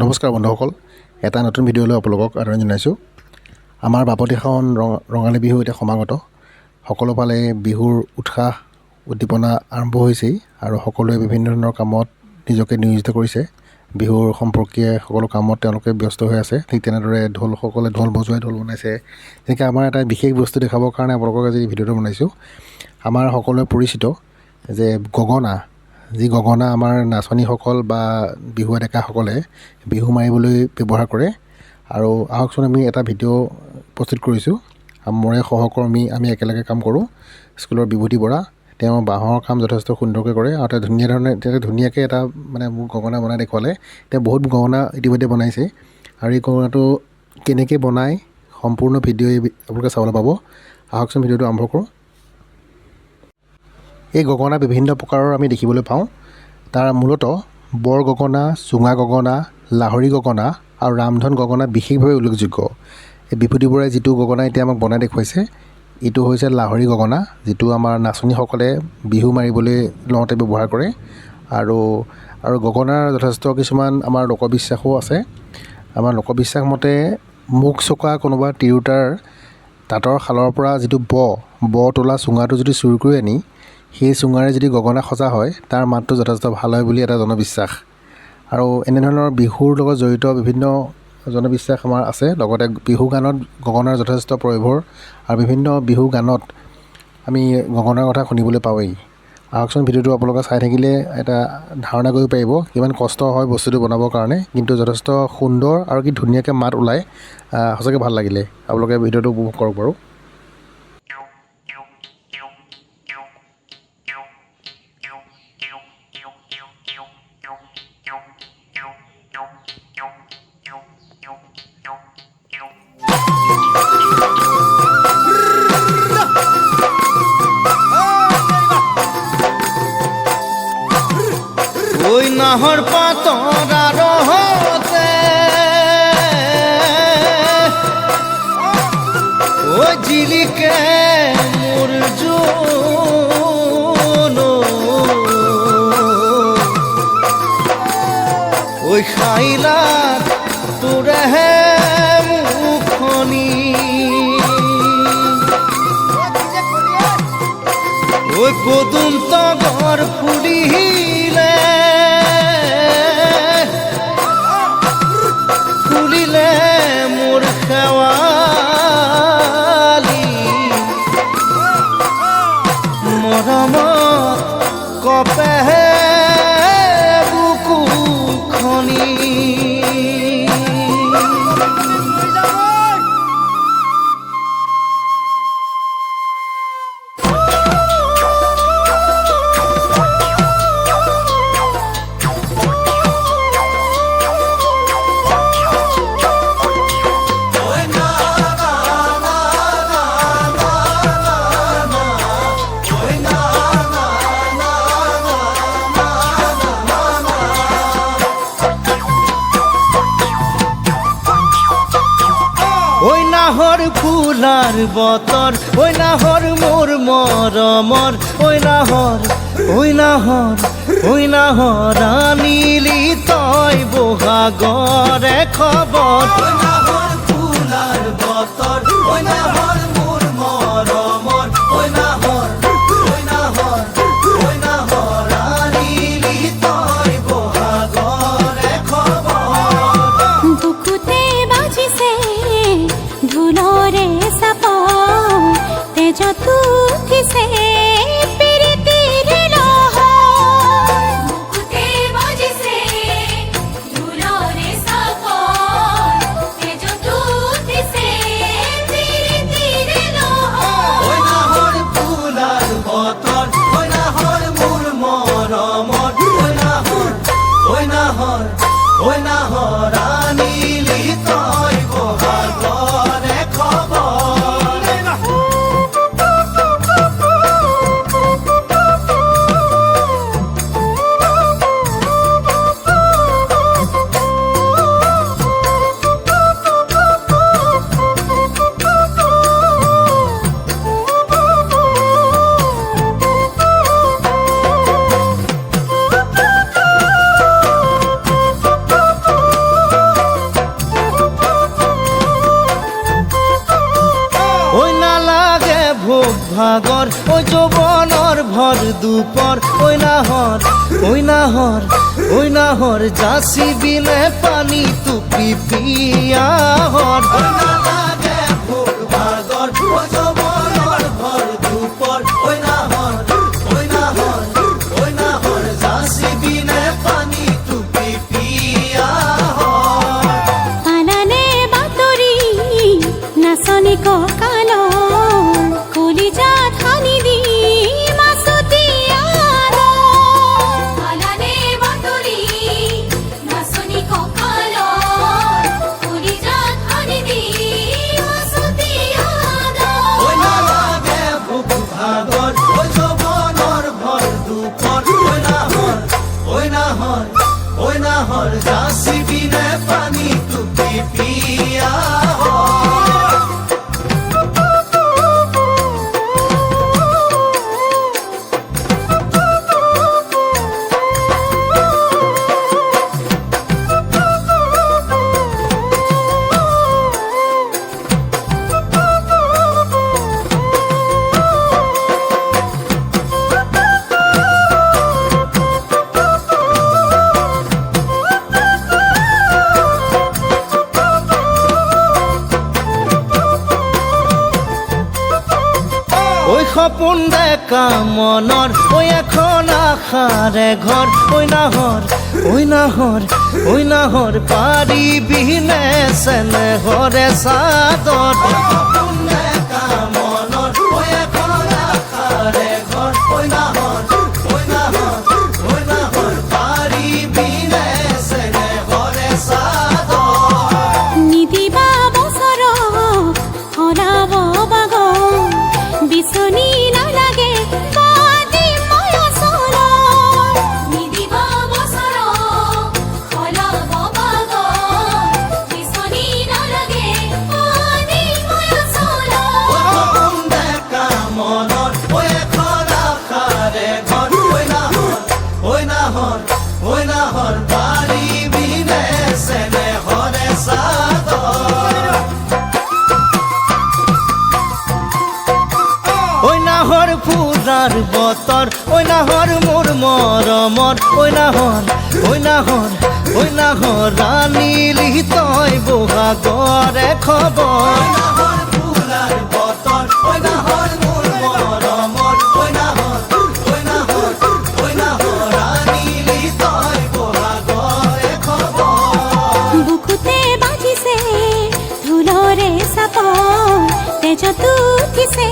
নমস্কাৰ বন্ধুসকল, এটা নতুন ভিডিঅ'লৈ আপোনালোকক আদৰণি জনাইছোঁ। আমাৰ বাপতিসাহোন ৰঙালী বিহু এতিয়া সমাগত। সকলো ফালে বিহুৰ উৎসাহ উদ্দীপনা আৰম্ভ হৈছেই আৰু সকলোৱে বিভিন্ন ধৰণৰ কামত নিজকে নিয়োজিত কৰিছে। বিহুৰ সম্পৰ্কীয় সকলো কামত তেওঁলোকে ব্যস্ত হৈ আছে। ঠিক তেনেদৰে ঢোলসকলে ঢোল বজোৱাই ঢোল বনাইছে। তেনেকৈ আমাৰ এটা বিশেষ বস্তু দেখাবৰ কাৰণে আপোনালোকক আজি ভিডিঅ'টো বনাইছোঁ। আমাৰ সকলোৱে পৰিচিত যে গগনা, যি গগনা আমাৰ নাচনীসকল বা বিহুৱা ডেকাসকলে বিহু মাৰিবলৈ ব্যৱহাৰ কৰে। আৰু আহকচোন আমি এটা ভিডিঅ' প্ৰস্তুত কৰিছোঁ। মোৰে সহকৰ্মী আমি একেলগে কাম কৰোঁ, স্কুলৰ বিভূতি বৰা। তেওঁ বাঁহৰ কাম যথেষ্ট সুন্দৰকৈ কৰে আৰু তেওঁ ধুনীয়াকৈ এটা মোক গগনা বনাই দেখুৱালে। তেওঁ বহুত গগনা ইতিমধ্যে বনাইছে আৰু এই গগনাটো কেনেকৈ বনায় সম্পূৰ্ণ ভিডিঅ' আপোনালোকে চাবলৈ পাব। আহকচোন ভিডিঅ'টো আৰম্ভ কৰোঁ। এই গগনা বিভিন্ন প্ৰকাৰৰ আমি দেখিবলৈ পাওঁ। তাৰ মূলতঃ বৰ গগনা, চুঙা গগনা, লাহৰী গগনা আৰু ৰামধন গগনা বিশেষভাৱে উল্লেখযোগ্য। এই বিভূতি বৰাই যিটো গগনা এতিয়া আমাক বনাই দেখুৱাইছে, এইটো হৈছে লাহৰী গগনা, যিটো আমাৰ নাচনীসকলে বিহু মাৰিবলৈ লওঁতে ব্যৱহাৰ কৰে। আৰু গগনাৰ যথেষ্ট কিছুমান আমাৰ লোকবিশ্বাসো আছে। আমাৰ লোকবিশ্বাস মতে মুখ চকা কোনোবা তিৰোতাৰ তাঁতৰ শালৰ পৰা যিটো তোলা চুঙাটো যদি চুৰ কৰি আনি সেই চুঙাৰে যদি গগনা সজা হয়, তাৰ মাতটো যথেষ্ট ভাল হয় বুলি এটা জনবিশ্বাস। আৰু এনেধৰণৰ বিহুৰ লগত জড়িত বিভিন্ন জনবিশ্বাস আমাৰ আছে। লগতে বিহু গানত গগনাৰ যথেষ্ট প্ৰয়োভৰ আৰু বিভিন্ন বিহু গানত আমি গগনাৰ কথা শুনিবলৈ পাওঁৱেই। আহকচোন ভিডিঅ'টো আপোনালোকে চাই থাকিলে এটা ধাৰণা কৰিব পাৰিব কিমান কষ্ট হয় বস্তুটো বনাবৰ কাৰণে, কিন্তু যথেষ্ট সুন্দৰ আৰু কি ধুনীয়াকৈ মাত ওলায়। সঁচাকৈ ভাল লাগিলে। আপোনালোকে ভিডিঅ'টো উপভোগ কৰক বাৰু। ওই নাহর পাতরা রহতে ওই জিলিকে মোর জোনো ওই খাইলা তোরে মুখনি ওই পদুম তগর ফুলিলে মোর খেৱালি মৰমত কপেহে বুকুখনি। ওই নাহর ফুলার বতর, ওই নাহর মোর মরমর, ওই নাহর আনিলি তই বহাগরে খবর। ওই নাহর ফুলার বতর, ওই নাহর মোর মরমর, ওই নাহর আনিলি তই বহাগরে খবর। বুকুতে বাজিছে ঢোলৰে চাপ, তেজত উঠিছে প্ৰীতিৰ লহৰ। বুকুতে বাজিছে ঢোলৰে চাপ, তেজত উঠিছে প্ৰীতিৰ লহৰ। ওই নাহৰ ফুলাৰ বতৰ, ওই নাহৰ মোৰ মৰমৰ, ওই নাহৰ আনিলি তই বহাগৰে খবৰ। বহাগৰ ঐ যৌৱনৰ ভৰ দুপৰ ঐ নাহৰ যাচি বিনে পানী টুপি পিয়াহৰ ঐ নালাগে ভোগ ভাগৰ ঐ যৌৱনৰ ভৰ দুপৰ ঐ নাহৰ যাচি বিনে পানী টুপি পিয়াহৰ পালানে বাতৰি নাচনি কঁকালৰ কলিজাত সানি দি মাছতি আদৰ পালানে বাতৰি নাচনি কঁকালৰ কলিজাত সানি দি মাছতি আদৰ ঐ নালাগে ভোগ ভাগৰ ঐ যৌৱনৰ ভৰ দুপৰ ঐ নাহৰ যাচি বিনে পানী টুপি পিয়াহৰ ঐ সপোন ডেকা মনৰ ঐ এখন আশাৰে ঘৰ ঐ নাহৰ পাৰিবিনে চেনেহৰে চাদৰ সপোন ডেকা মনৰ ঐ এখন আশাৰে ঘৰ ঐ নাহৰ পাৰিবিনে চেনেহৰে চাদৰ নিদিবা বছৰ সলাব বাগৰ বিচনী নালাগে বাদি মই ওচৰৰ নিদিবা বছৰ সলাব বাগৰ বিচনী নালাগে বাদি মই ওচৰৰ সপোন ডেকা মনৰ ঐ এখন আশাৰে ঘৰ ঐ নাহৰ পাৰিবিনে চেনেহৰে চাদৰ ঐ নাহৰ পূজাৰ বতৰ ঐ নাহৰ মোৰ মৰমৰ ঐ নাহৰ ৰাণীলি তই বহাগৰে খবৰ নাহৰ পূজাৰ বতৰ ঐ নাহৰ মোৰ মৰমৰ ঐ নাহৰ ৰাণীলি তই বহাগৰে খবৰ বুকুতে বাজিছে ঢোলৰে চাপৰ তেজতো উঠিছে